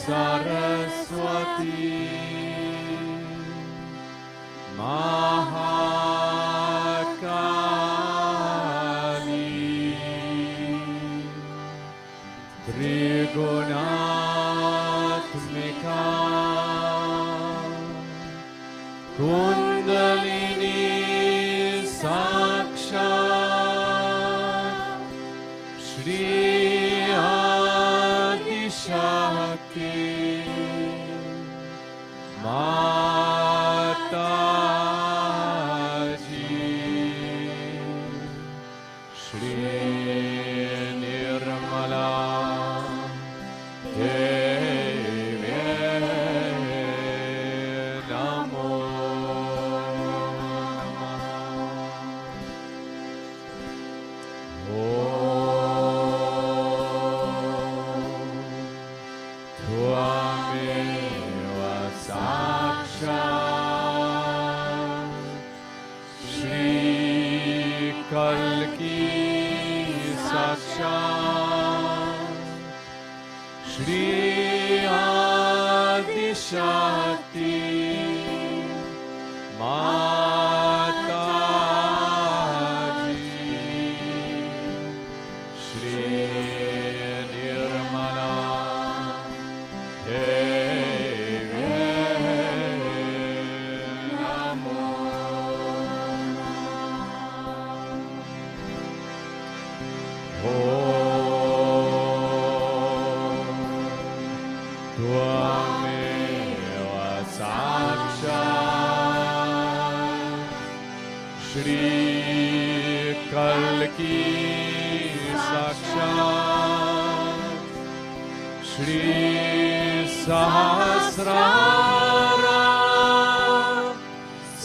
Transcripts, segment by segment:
Saraswati Mahakali Trigunatmika Kundalini Sakshat Shri Adishakti Mataji Shri Nirmala Devi Namo Tvameva Sakshat Shri Kalki Sakshat Shri Adishakti Mataji Shri Nirmala Devi Namo Tvameva Sakshat Shri Kalki Sakshat Shri Sahasrara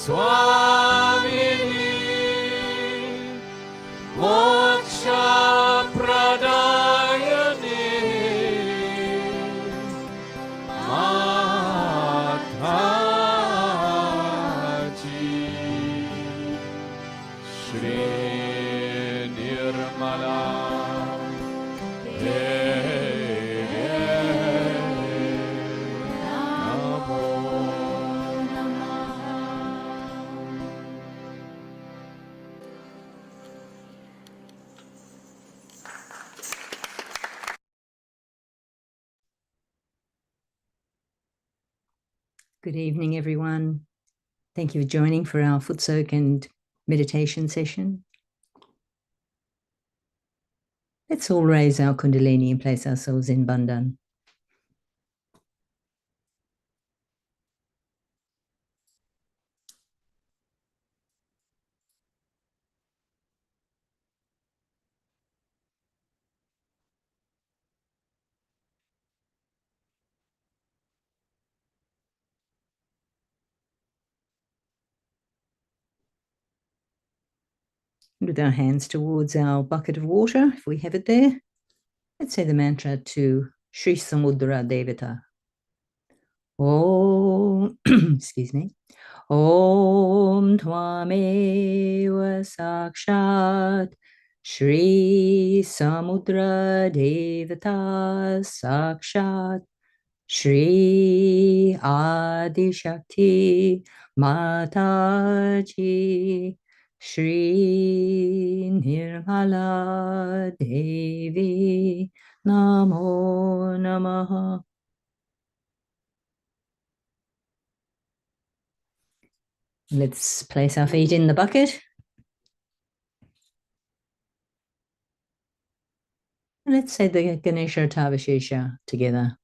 Swamini Moksha Pradayani Mataji Shri Nirmala Devi Namo Good evening, everyone. Thank you for joining for our foot soak and meditation session. Let's all raise our Kundalini and place ourselves in Bandhan. With our hands towards our bucket of water, if we have it there, let's say the mantra to Shri Samudra Devata. Om, excuse me. Om Tvameva Sakshat Shri Samudra Devata Sakshat Shri Adishakti Mataji Shri Nirmala Devi Namo Namaha. Let's place our feet in the bucket. Let's say the Ganesha Tavashesha together.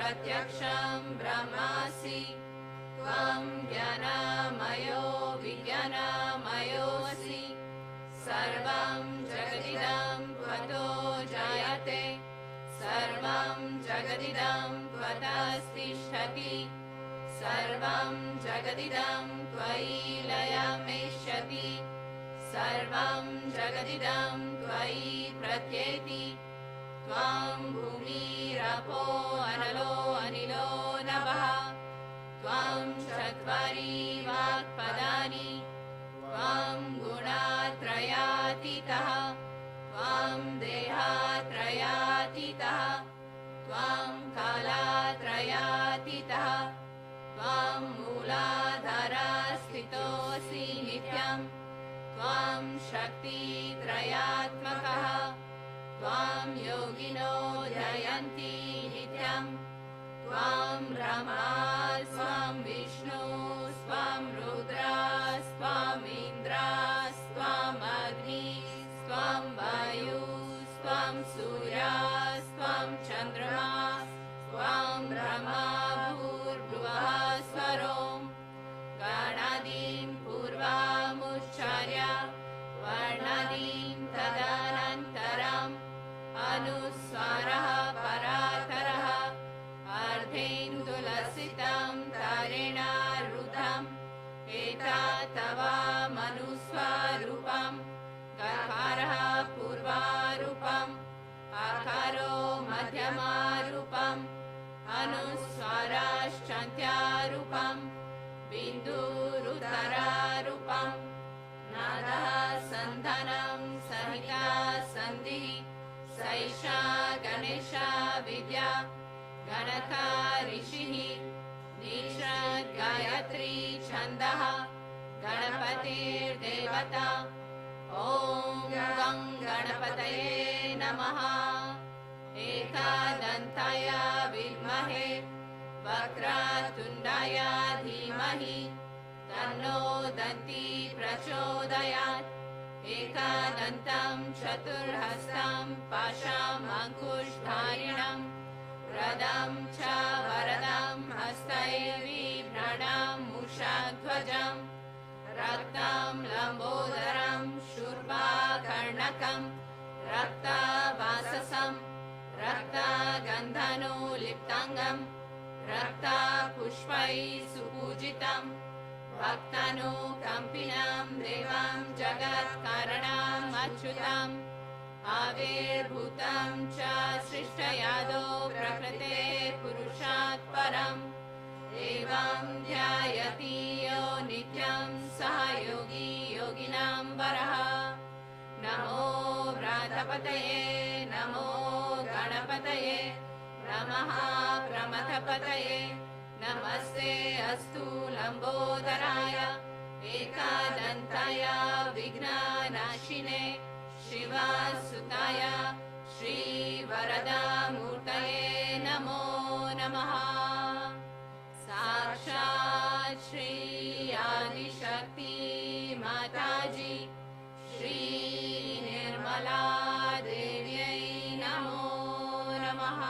प्रत्यक्षं ब्रह्मासि त्वं ज्ञानमयो विज्ञानमयोऽसि सर्वं जगदिदं त्वतो जायते सर्वं जगदिदं त्वतस्तिष्ठति सर्वं जगदिदं त्वयि लयमेष्यति सर्वं जगदिदं त्वयि प्रत्येति त्वं भूमिरपो अनलो अनिलो नभः त्वं चत्वारि वाक्पदानि त्वं गुणत्रयातीतः त्वं देहत्रयातीतः त्वं कालत्रयातीतः त्वं मूलाधारस्थितोऽसि नित्यं त्वं शक्तित्रयात्मकः त्वं योगिनो जयन्ति नित्यं त्वं ब्रह्मा स्वं विष्णु स्वं रुद्रा स्वमिन्द्रा स्वम् अग्नि स्वं वायु स्वं सूर्या स्वं चन्द्रमा स्वं ब्रह्मा भूर्भुवः स्वरों गणादीं पूर्वमुच्चार्य वर्णादीं तदनन्तरम् अनुस्वारः परातरः अर्धेन्दुलसितं तारेण रुद्धम् एतत्तवमनुस्वरूपं गकारः पूर्वारूपम् आकारो मध्यमारूपम् अनुस्वाराश्चान्त्यारूपम् बिन्दुरुत्तरारूपम् नादः सन्धानं सहिता सन्धिः सैषा गणेशा विद्या गणका ऋषिः निषद् गायत्री छन्दः गणपतिर्देवता ॐ गं गणपतये नमः एकदन्ताय विद्महे वक्रतुण्डाय धीमहि तन्नो दन्ती प्रचोदयात् एकदन्तं चतुर्हस्तं पाशम् अङ्कुशधारिणं रदं च वरदं हस्तैर्बिभ्रणं मूषध्वजं रक्तं लम्बोदरं शूर्पकर्णकं रक्तवाससं रक्तगन्धनुलिप्ताङ्गं रक्तपुष्पैः सुपूजितं भक्तानुकम्पिनं देवं जगत्कारणम् अच्युतम् आविर्भूतं च सृष्टयादो प्रकृते पुरुषात् परम् एवं ध्यायति यो नित्यं सः योगी योगिनां वरः नमो व्रातपतये नमो गणपतये नमः प्रमथपतये नमस्ते अस्तु लम्बोदराय एकदन्ताय विघ्ननाशिने शिवसुताय श्रीवरदामूर्तये नमो नमः साक्षात् श्री आदिशक्ति माताजी श्री निर्मला देव्यै नमो नमः।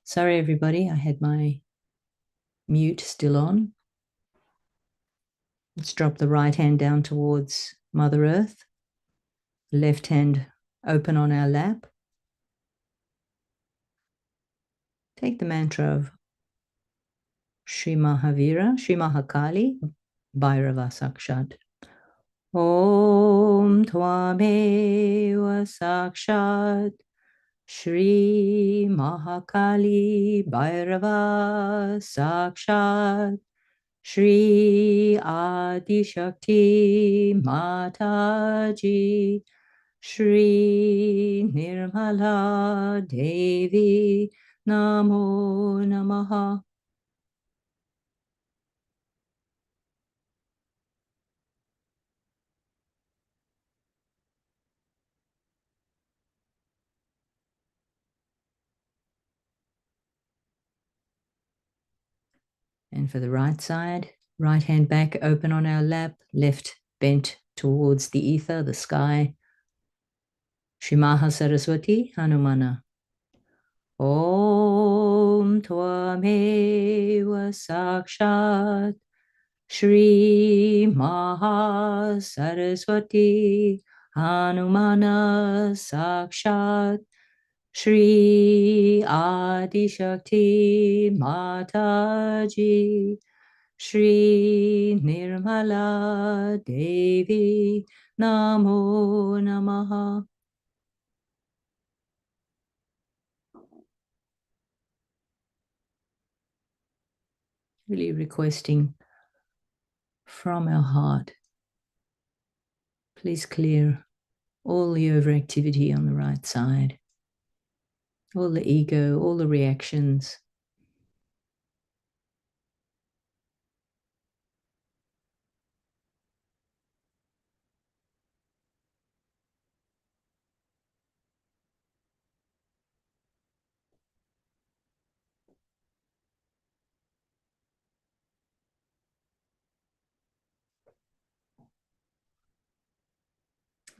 Sorry, everybody, I had my mute still on. Let's drop the right hand down towards Mother Earth, left hand open on our lap. Take the mantra of Shri Mahavira, Shri Mahakali, Bhairava Sakshat. Om Tvameva Sakshat Shri Mahakali Bhairava Sakshat Shri Adi Shakti Mataji Shri Nirmala Devi Namo Namaha. And for the right side, right hand back open on our lap, left bent towards the ether, the sky. Shimaha Saraswati Hanumana. Om Tvameva Sakshat Shri Maha Saraswati Hanumana Sakshat Shri Adi Shakti Mataji Shri Nirmala Devi Namo Namaha. Really requesting from our heart, please clear all the overactivity on the right side, all the ego, all the reactions.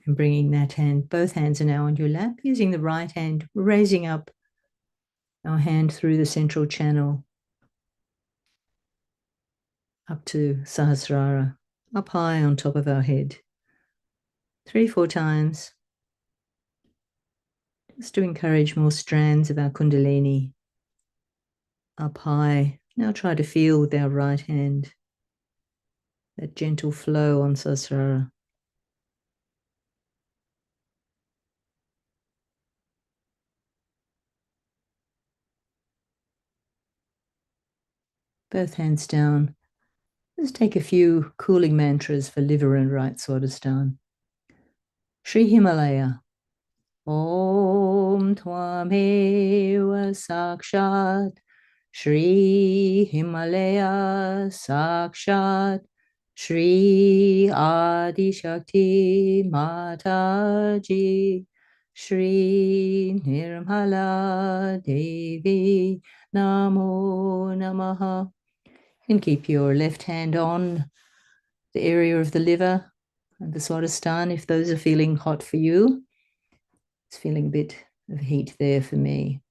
And bringing that hand, both hands are now on your lap, using the right hand, raising up our hand through the central channel up to Sahasrara, up high on top of our head. 3-4 times, just to encourage more strands of our Kundalini up high. Now try to feel with our right hand that gentle flow on Sahasrara. Both hands down. Let's take a few cooling mantras for liver and right Swadhisthana. Shri Himalaya. Om Tvameva Sakshat Shri Himalaya Sakshat Shri Adi Shakti Mataji Shri Nirmala Devi Namo Namaha. And keep your left hand on the area of the liver and the Swadhisthana if those are feeling hot for you. It's feeling a bit of heat there for me.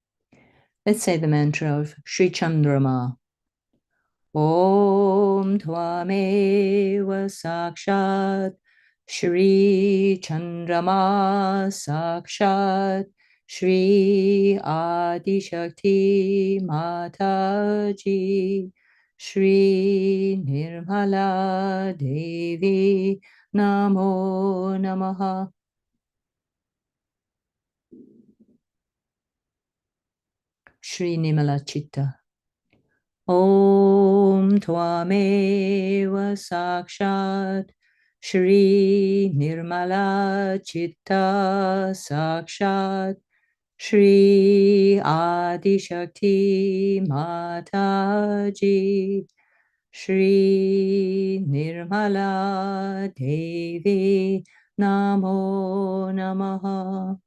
Let's say the mantra of Sri Chandrama. Om Tvameva Sakshat Shri Chandrama Sakshat Shri Adi Shakti Mataji Shri Nirmala Devi Namo Namaha. Shri Nimala Chitta. Om Tvameva Sakshat Shri Nirmala Chitta Sakshat Shri Adi Shakti Mataji Shri Nirmala Devi Namo Namaha.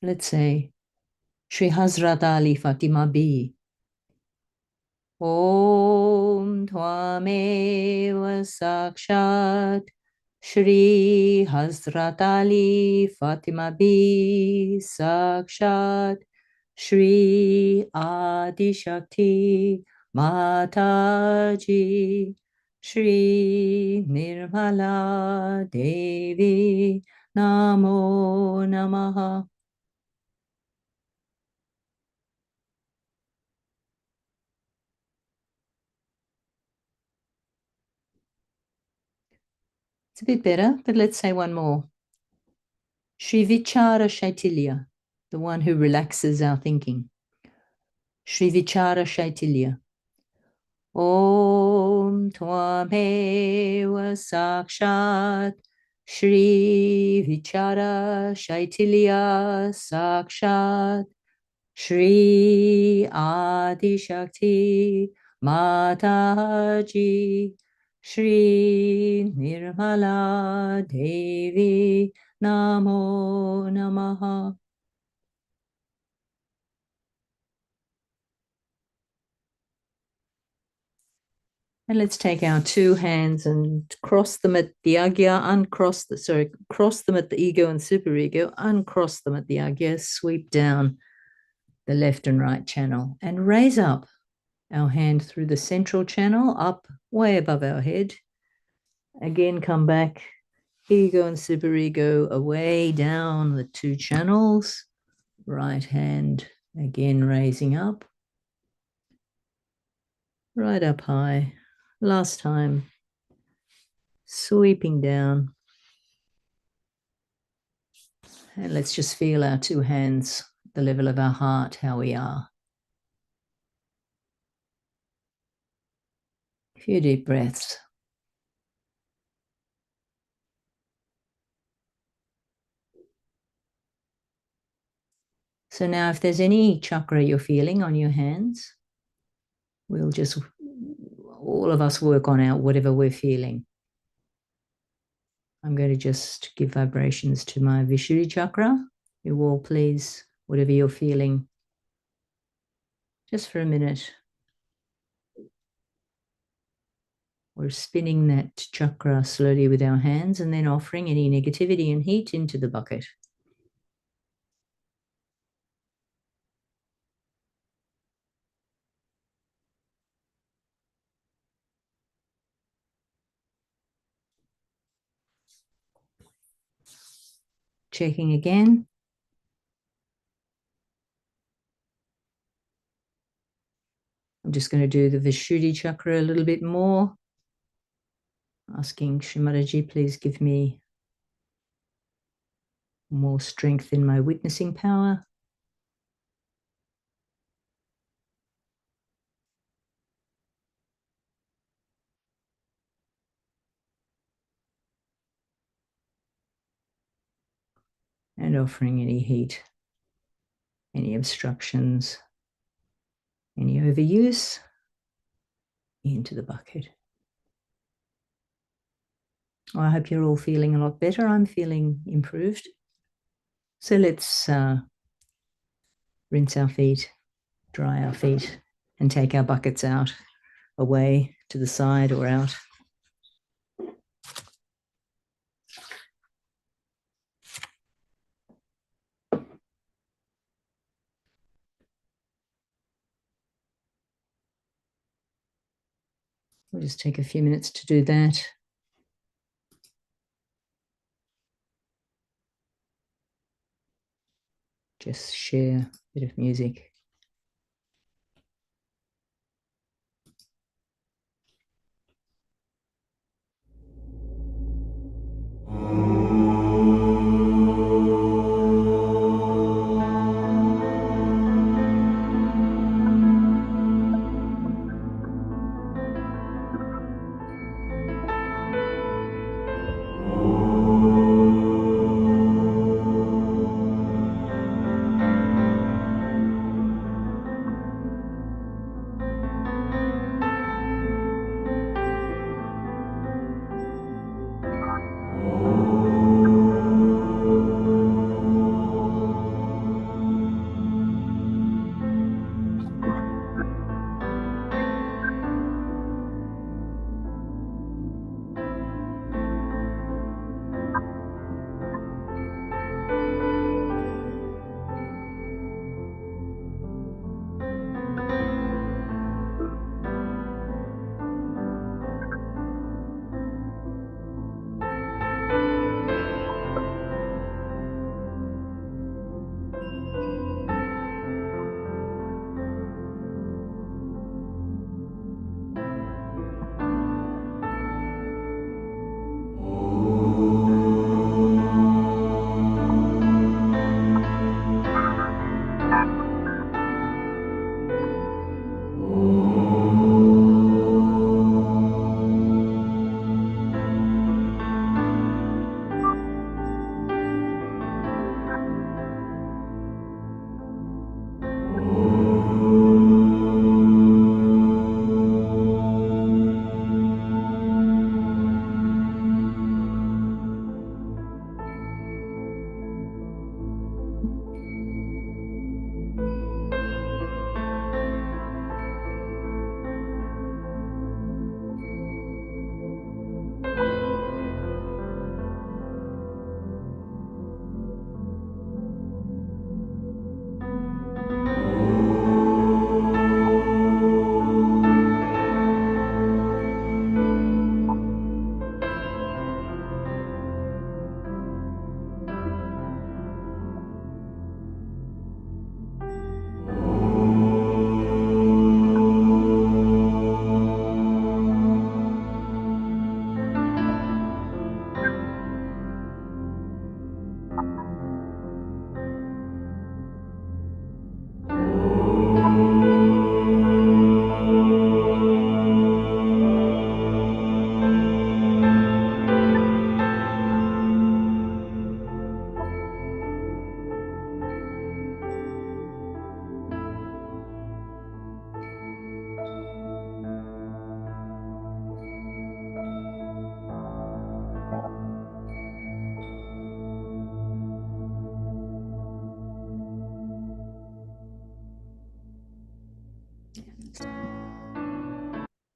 Let's say Shri Hazrat Ali Fatima B. Om Tvameva Sakshat Shri Hazrat Ali Fatima Bi Sakshat Shri Adi Shakti Mataji Shri Nirmala Devi Namo Namaha. It's a bit better, but let's say one more. Shri Vichara Shaitilya, the one who relaxes our thinking. Shri Vichara Shaitilya. Om Tvameva Sakshat Shri Vichara Shaitilya Sakshat Shri Adi Shakti Mataji Shri Nirmala Devi Namo Namaha. And let's take our two hands and cross them at the agya, cross them at the ego and superego, uncross them at the agya, sweep down the left and right channel and raise up our hand through the central channel, up way above our head. Again, come back, ego and superego away down the two channels, right hand again raising up, right up high. Last time, sweeping down. And let's just feel our two hands, the level of our heart, how we are. A few deep breaths. So now if there's any chakra you're feeling on your hands, we'll just, all of us work on our whatever we're feeling. I'm going to just give vibrations to my Vishuddhi chakra. You all please, whatever you're feeling, just for a minute. We're spinning that chakra slowly with our hands and then offering any negativity and heat into the bucket. Checking again. I'm just going to do the Vishuddhi chakra a little bit more. Asking Shri Mataji, please give me more strength in my witnessing power. And offering any heat, any obstructions, any overuse into the bucket. I hope you're all feeling a lot better. I'm feeling improved. So let's rinse our feet, dry our feet, and take our buckets out, away to the side or out. We'll just take a few minutes to do that. Just share a bit of music.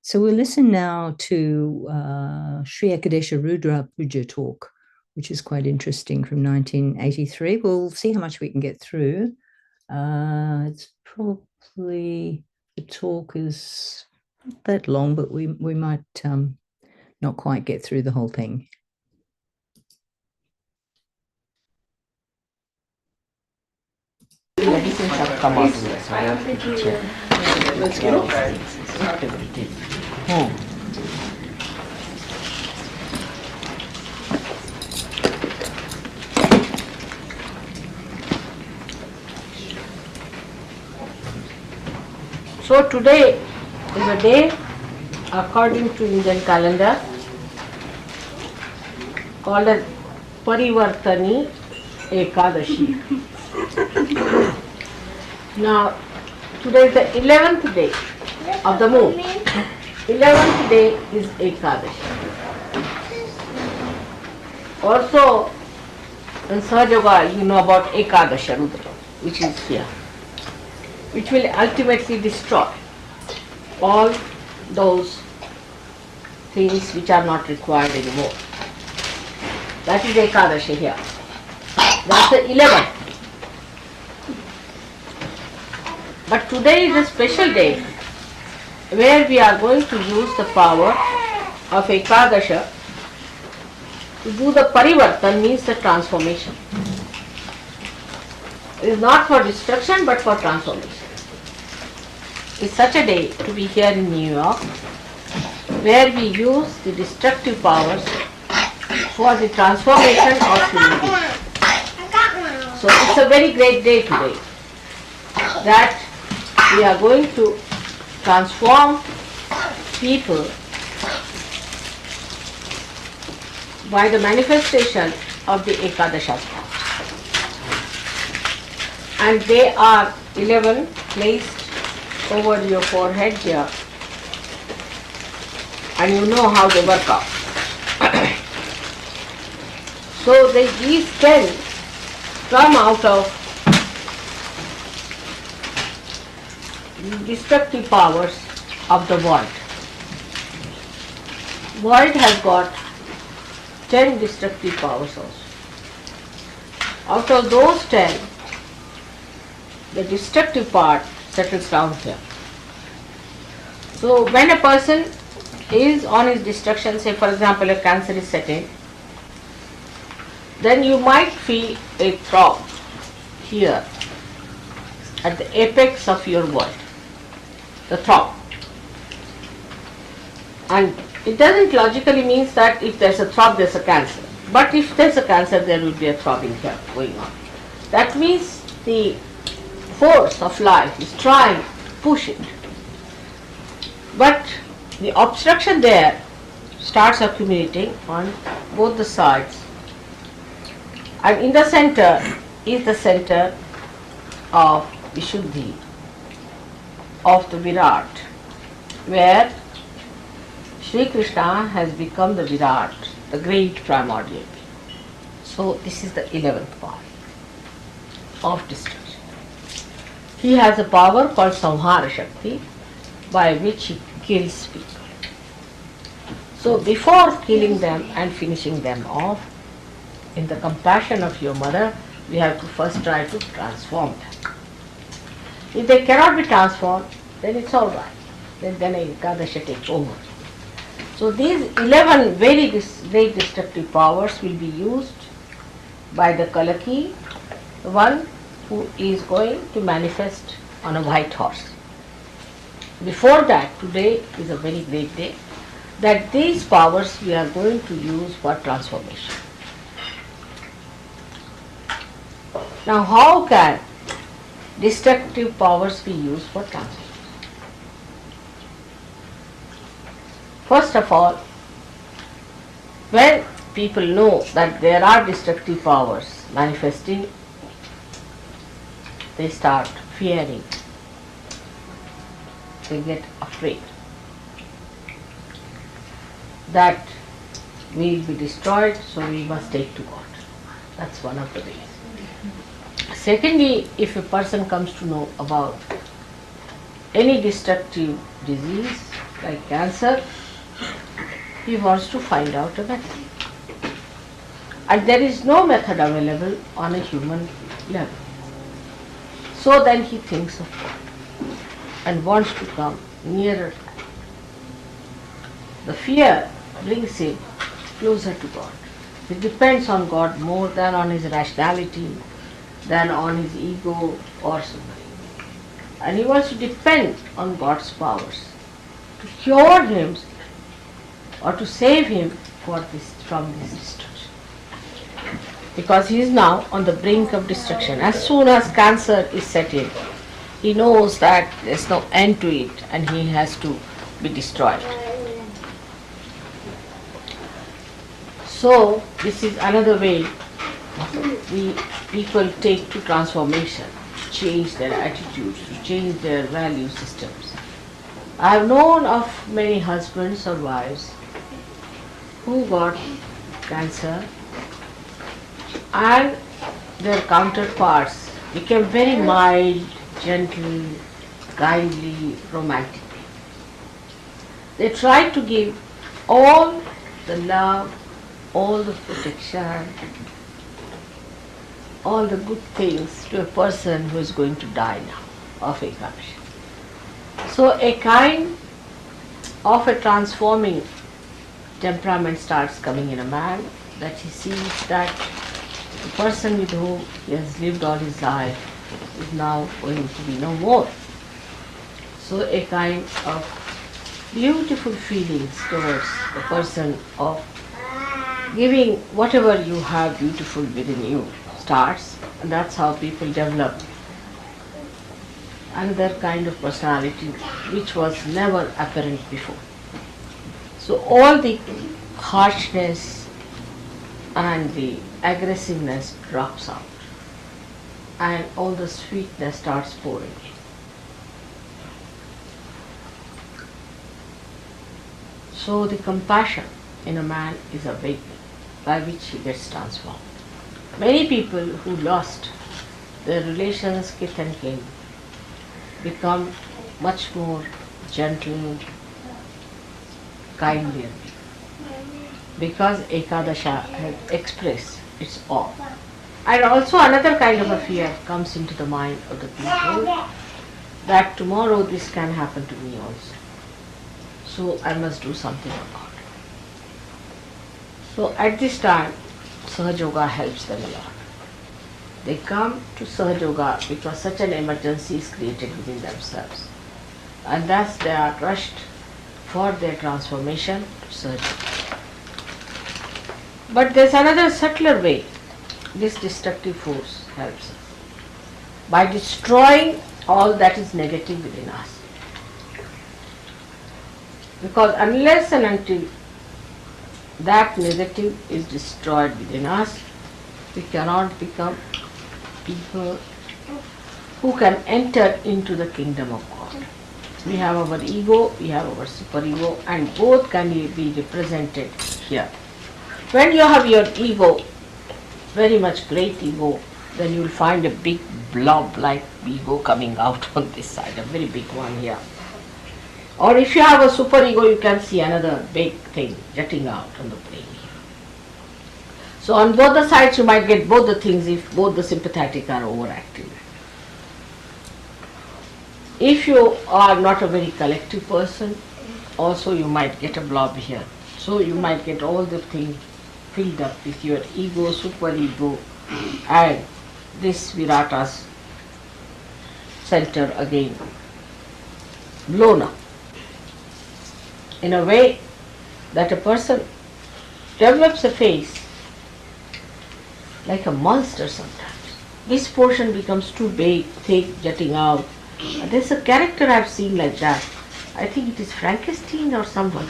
So we'll listen now to Shri Ekadesha Rudra Puja talk, which is quite interesting, from 1983. We'll see how much we can get through. It's probably, the talk is not that long, but we might not quite get through the whole thing. Medicines have come out. Let's get off. So today is a day, according to Indian calendar, called as Parivartani Ekadashi. Now, today is the 11th day of the moon. 11th day is Ekadashi. Also, in Sahaja Yoga, you know about Ekadesha Rudra, which is here, which will ultimately destroy all those things which are not required anymore. That is Ekadashi here. That's the 11th. But today is a special day where we are going to use the power of Ekadasha to do the parivartan, means the transformation. It is not for destruction but for transformation. It's such a day to be here in New York, where we use the destructive powers for the transformation of human beings. So it's a very great day today, that we are going to transform people by the manifestation of the Ekadasha power. And they are 11 placed over your forehead here, and you know how they work out. So these 10 come out of destructive powers of the world. World has got 10 destructive powers also. Out of those 10, the destructive part settles down here. So when a person is on his destruction, say for example a cancer is setting, then you might feel a throb here at the apex of your world, the throb. And it doesn't logically means that if there's a throb there's a cancer. But if there's a cancer there will be a throbbing here going on. That means the force of life is trying to push it. But the obstruction there starts accumulating on both the sides. And in the center is the center of Vishuddhi, of the Virat, where Shri Krishna has become the Virat, the great primordial. So this is the 11th part of destruction. He has a power called Samhara Shakti, by which he kills people. So before killing them and finishing them off, in the compassion of your mother, we have to first try to transform them. If they cannot be transformed, then it's all right. Then Ekadasha takes over. So these 11 very great destructive powers will be used by the Kalaki, the one who is going to manifest on a white horse. Before that, today is a very great day, that these powers we are going to use for transformation. Now how can destructive powers be used for transformation? First of all, when people know that there are destructive powers manifesting, they start fearing. They get afraid that we will be destroyed, so we must take to God. That's one of the ways. Secondly, if a person comes to know about any destructive disease like cancer, he wants to find out a method. And there is no method available on a human level. So then he thinks of God and wants to come nearer. The fear brings him closer to God. He depends on God more than on his rationality, than on his ego or something. And he wants to depend on God's powers to cure him or to save him from this destruction. Because he is now on the brink of destruction. As soon as cancer is set in, he knows that there's no end to it and he has to be destroyed. So this is another way the people take to transformation, to change their attitudes, to change their value systems. I have known of many husbands or wives who got cancer and their counterparts became very mild, gentle, kindly, romantic. They tried to give all the love, all the protection, all the good things to a person who is going to die now of Ekadesha. So a kind of a transforming temperament starts coming in a man, that he sees that the person with whom he has lived all his life is now going to be no more. So a kind of beautiful feelings towards the person of giving whatever you have beautiful within you starts, and that's how people develop another kind of personality which was never apparent before. So all the harshness and the aggressiveness drops out and all the sweetness starts pouring in. So the compassion in a man is awakened, by which he gets transformed. Many people who lost their relations, kith and kin, become much more gentle, kindlier, because Ekadesha has expressed its awe. And also another kind of a fear comes into the mind of the people, that tomorrow this can happen to me also. So I must do something about it. So at this time, Sahaja Yoga helps them a lot. They come to Sahaja Yoga because such an emergency is created within themselves. And thus they are rushed for their transformation to Sahaja Yoga. But there's another subtler way this destructive force helps us, by destroying all that is negative within us. Because unless and until that negative is destroyed within us, we cannot become people who can enter into the kingdom of God. We have our ego, we have our superego, and both can be represented here. When you have your ego, very much great ego, then you will find a big blob like ego coming out on this side, a very big one here. Or if you have a superego, you can see another big thing jutting out on the brain here. So on both the sides you might get both the things if both the sympathetic are overactive. If you are not a very collective person, also you might get a blob here. So you might get all the things filled up with your ego, superego, and this Virata's center again blown up, in a way that a person develops a face like a monster sometimes. This portion becomes too big, thick, jutting out. There's a character I've seen like that. I think it is Frankenstein or someone.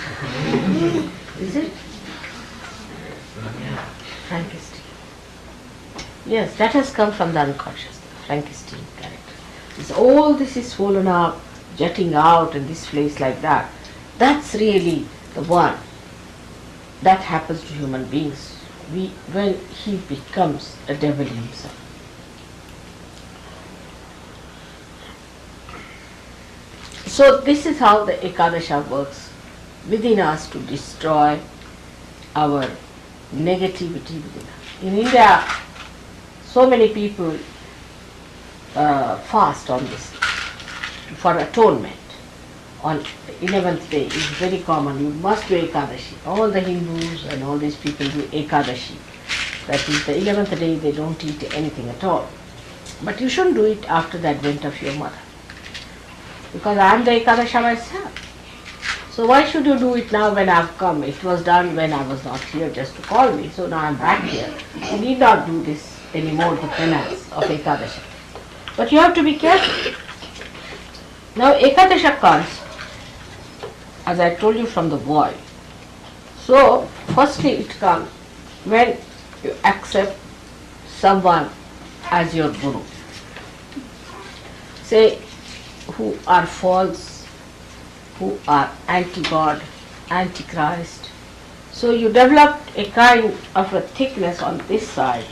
Is it? Yeah, Frankenstein. Yes, that has come from the unconscious, the Frankenstein character. All this is swollen up, jutting out, and this place like that. That's really the one that happens to human beings when he becomes a devil himself. So this is how the Ekadesha works within us to destroy our negativity within us. In India, so many people fast on this for atonement. On the 11th day is very common. You must do Ekadashi. All the Hindus and all these people do Ekadashi. That is the 11th day they don't eat anything at all. But you shouldn't do it after the advent of your mother. Because I am the Ekadasha myself. So why should you do it now when I have come? It was done when I was not here just to call me. So now I am back here. You need not do this anymore, the penance of Ekadasha. But you have to be careful. Now Ekadasha comes, as I told you, from the void. So firstly it comes when you accept someone as your guru. Say, who are false, who are anti-God, anti-Christ. So you develop a kind of a thickness on this side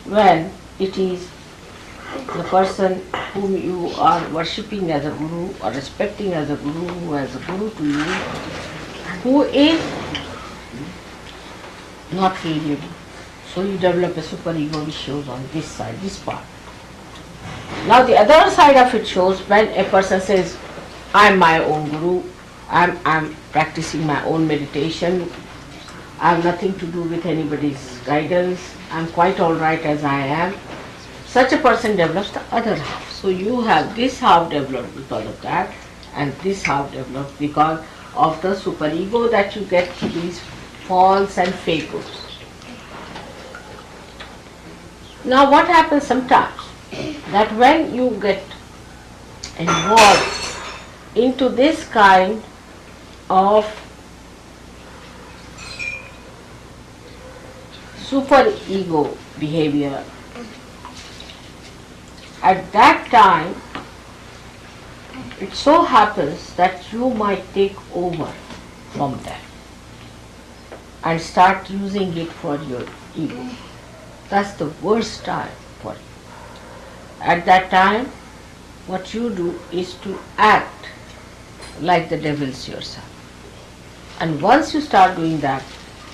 when it is the person whom you are worshipping as a guru or respecting as a guru, who is a guru to you, who is not really. So you develop a superego which shows on this side, this part. Now the other side of it shows when a person says, I am my own guru, I am practicing my own meditation, I have nothing to do with anybody's guidance, I am quite alright as I am. Such a person develops the other half. So you have this half developed because of that, and this half developed because of the superego that you get through these false and fake gurus. Now what happens sometimes, that when you get involved into this kind of superego behavior, at that time it so happens that you might take over from them and start using it for your ego. That's the worst time for you. At that time, what you do is to act like the devils yourself. And once you start doing that,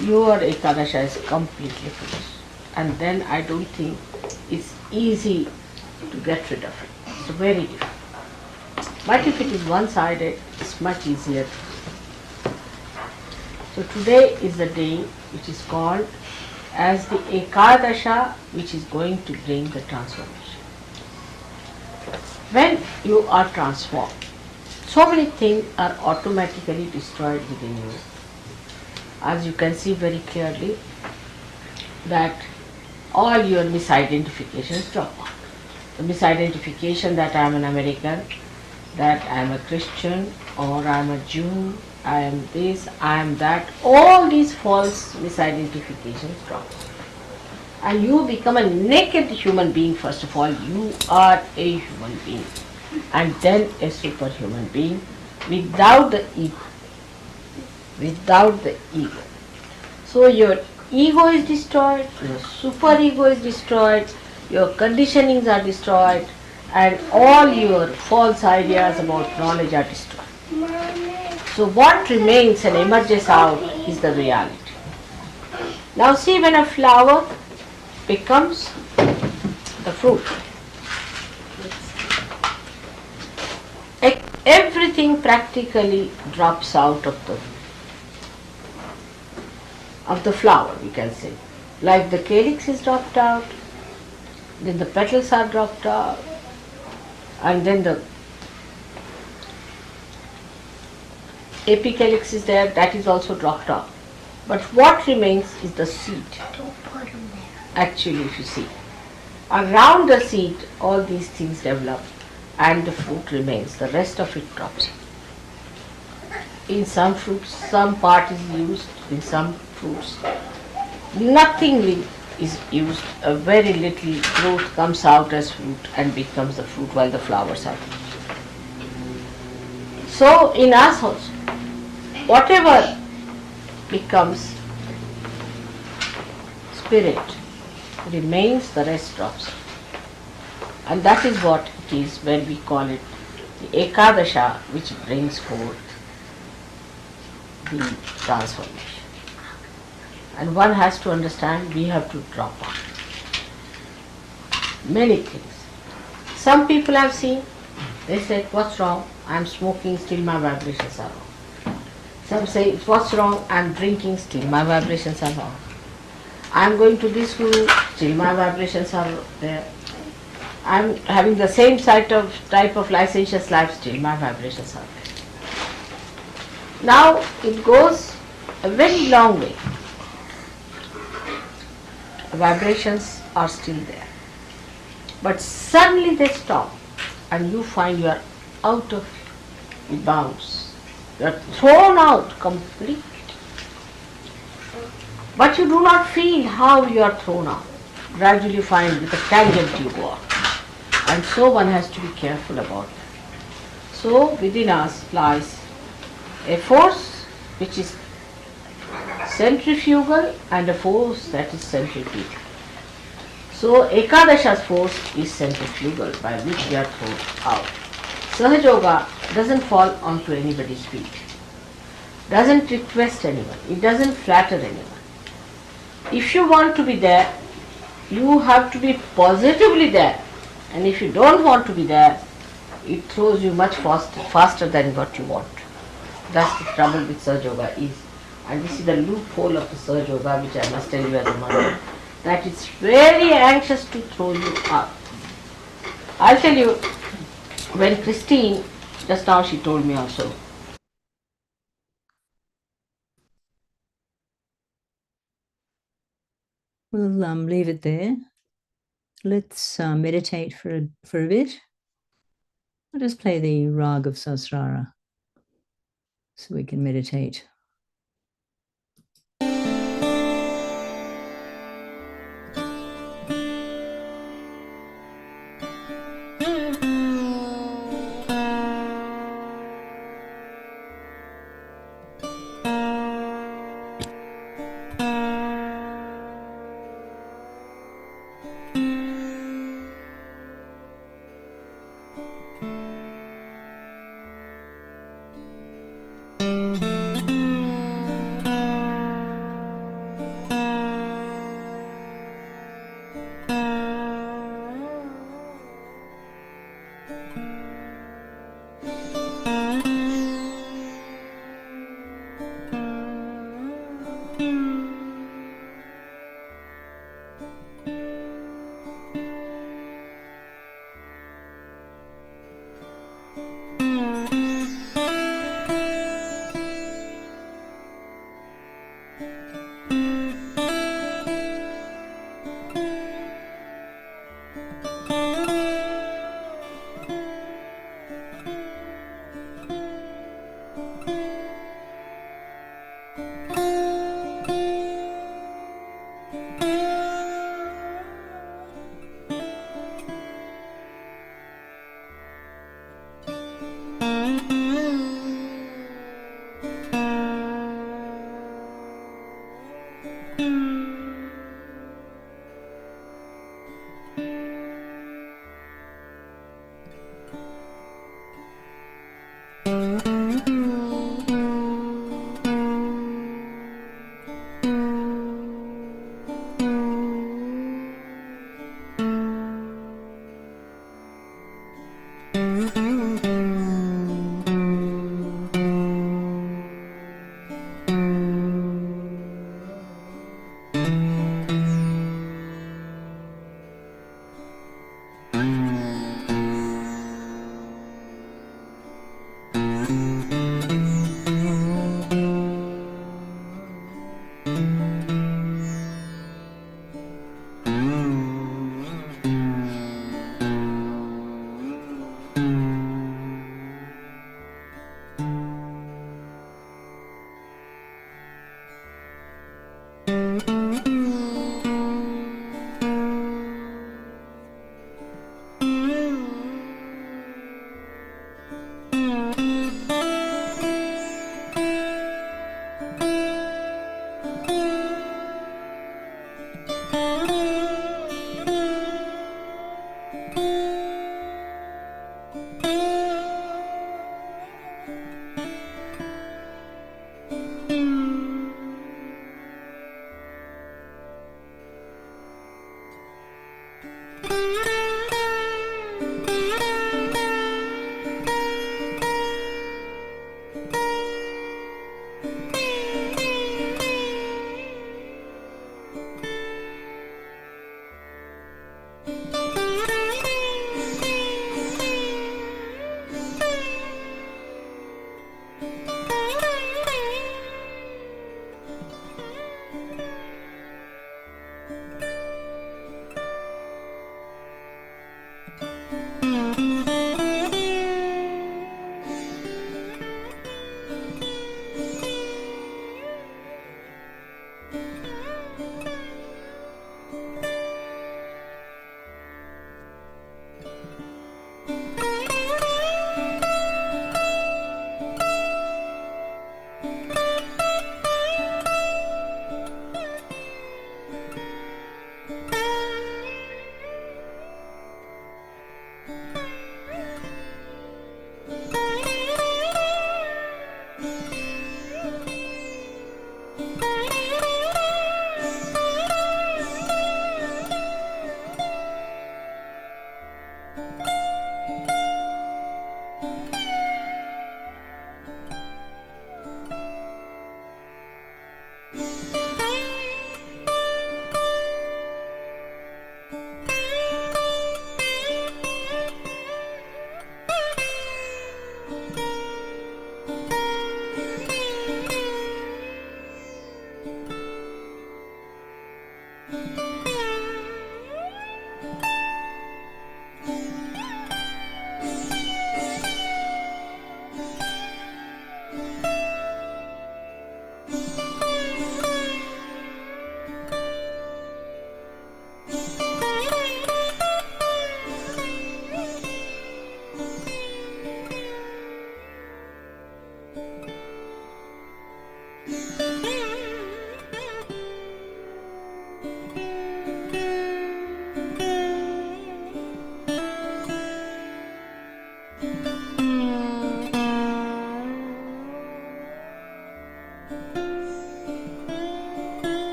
your Ekadasha is completely finished. And then I don't think it's easy to get rid of it. It's very difficult. But if it is one-sided, it's much easier. So today is the day which is called as the Ekadasha, which is going to bring the transformation. When you are transformed, so many things are automatically destroyed within you. As you can see very clearly, that all your misidentifications drop out. The misidentification that I am an American, that I am a Christian, or I am a Jew, I am this, I am that, all these false misidentifications drop. And you become a naked human being. First of all, you are a human being, and then a superhuman being without the ego. Without the ego. So your ego is destroyed, your superego is destroyed, your conditionings are destroyed, and all your false ideas about knowledge are destroyed. So what remains and emerges out is the reality. Now see, when a flower becomes the fruit, everything practically drops out of the flower, we can say. Like the calyx is dropped out, then the petals are dropped out, and then the apicalyx is there, that is also dropped out. But what remains is the seed. Actually, if you see, around the seed all these things develop and the fruit remains, the rest of it drops. In some fruits, some part is used, in some fruits nothing is used, a very little growth comes out as fruit and becomes the fruit while the flowers are. So in us also, whatever becomes spirit remains, the rest drops. And that is what it is when we call it the Ekadesha which brings forth the transformation. And one has to understand we have to drop out many things. Some people have seen, they say, what's wrong? I'm smoking, still my vibrations are wrong. Some say, what's wrong? I'm drinking, still my vibrations are wrong. I'm going to this guru, still my vibrations are there. I'm having the same type of licentious life, still my vibrations are there. Now it goes a very long way. Vibrations are still there. But suddenly they stop and you find you are out of the bounds. You are thrown out completely. But you do not feel how you are thrown out. Gradually find with a tangent you go out. And so one has to be careful about that. So within us lies a force which is centrifugal and a force that is centripetal. So Ekadesha's force is centrifugal by which we are thrown out. Sahaja Yoga doesn't fall onto anybody's feet, doesn't request anyone, it doesn't flatter anyone. If you want to be there, you have to be positively there. And if you don't want to be there, it throws you much faster than what you want. That's the trouble with Sahaja Yoga is. And this is the loophole of the Sahaja Yoga which I must tell you as a mother, that it's very anxious to throw you up. I'll tell you, when Christine, just now she told me also, We'll leave it there. Let's meditate for a bit. I'll just play the rag of Sasrara so we can meditate.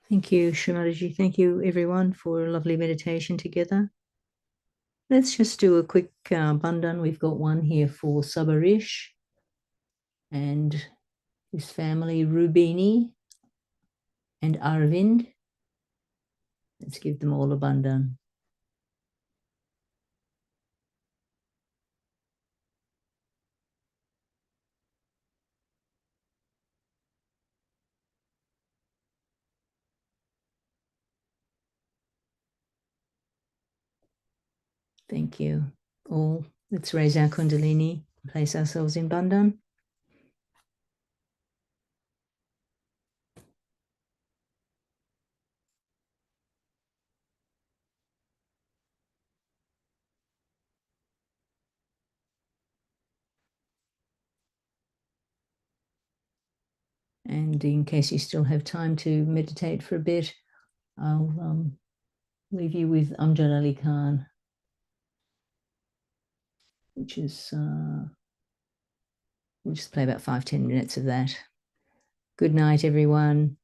Thank you, Shri Mataji. Thank you, everyone, for a lovely meditation together. Let's just do a quick bandhan. We've got one here for Sabarish and his family, Rubini and Arvind. Let's give them all a bandhan. Thank you. All, let's raise our Kundalini, place ourselves in bandhan. And in case you still have time to meditate for a bit, I'll leave you with Amjad Ali Khan, which is, we'll just play about 5-10 minutes of that. Good night, everyone.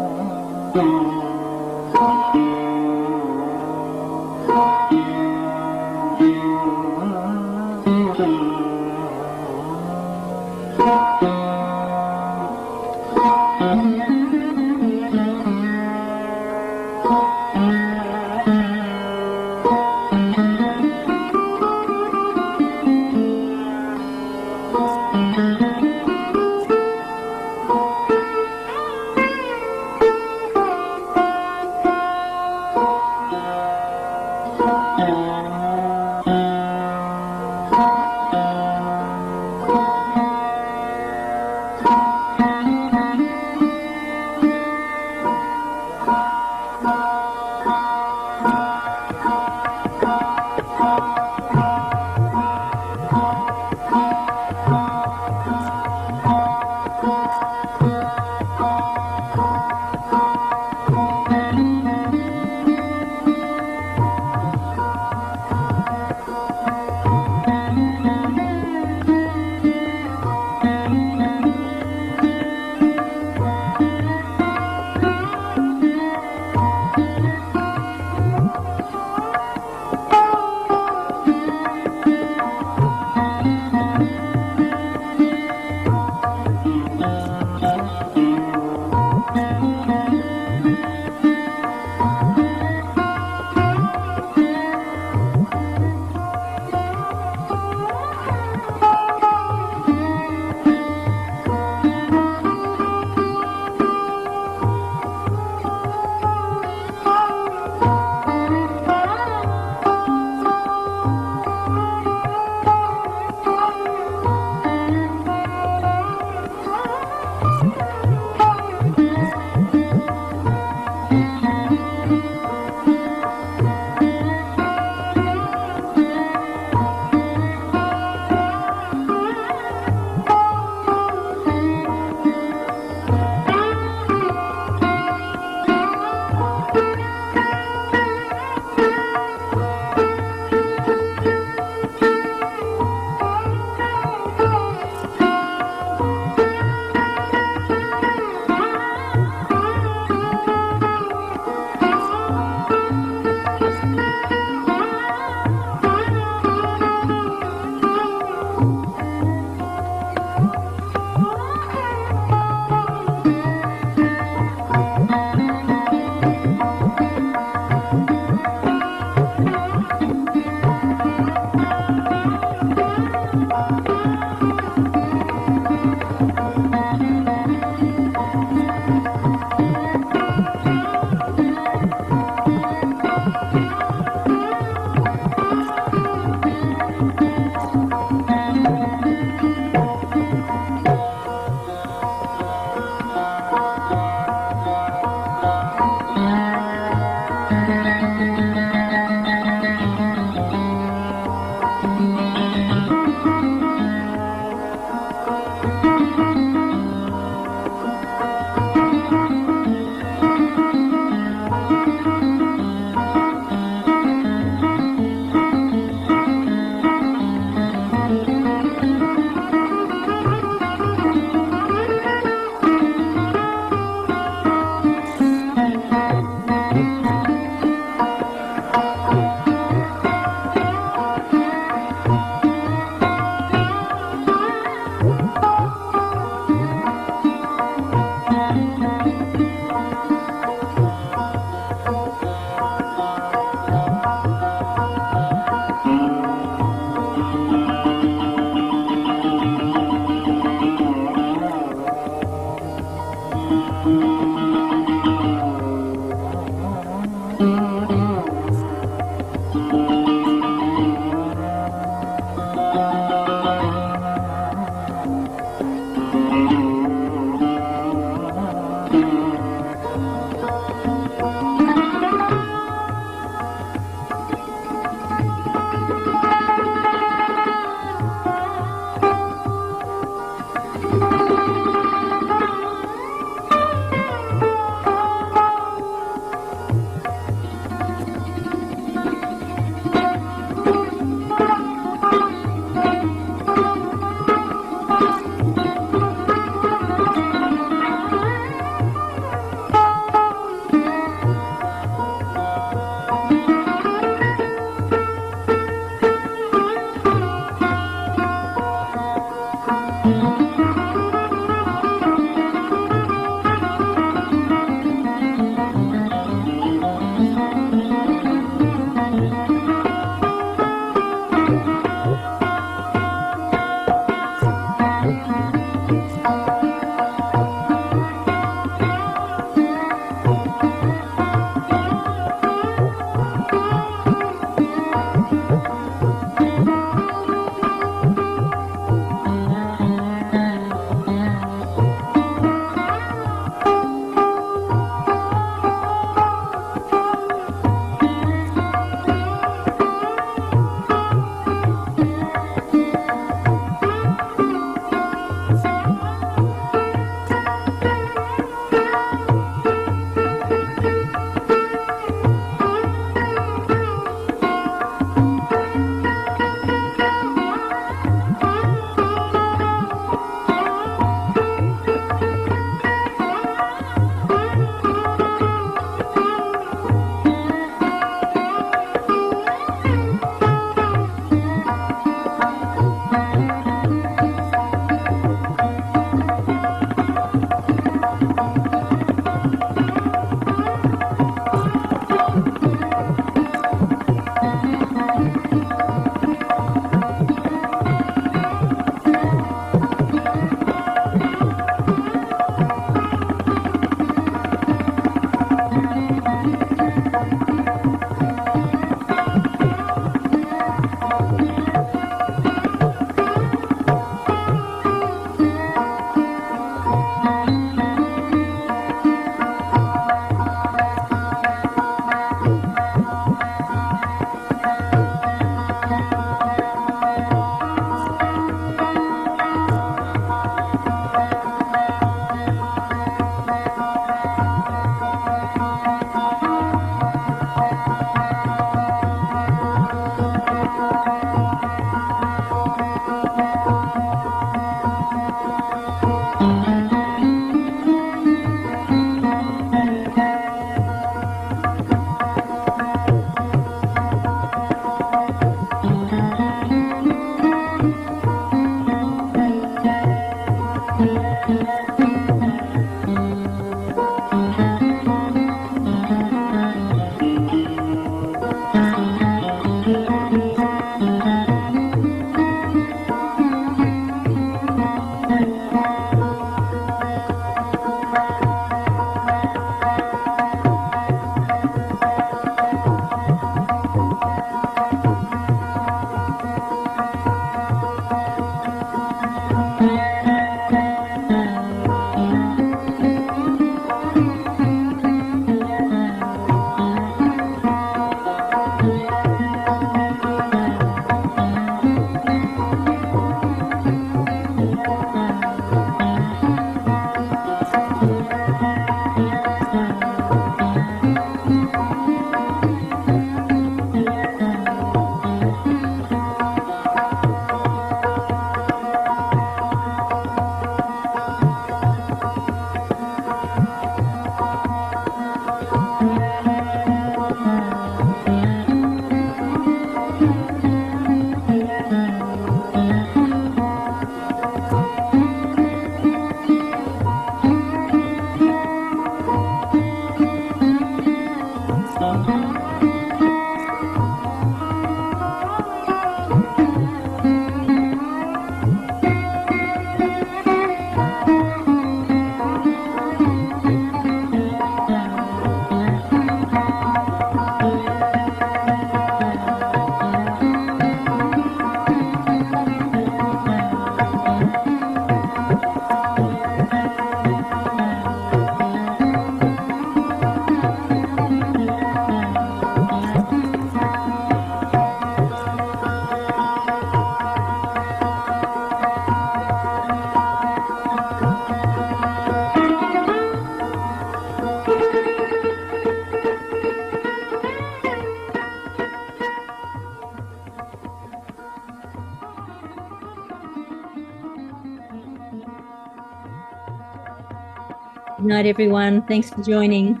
Good night, everyone. Thanks for joining.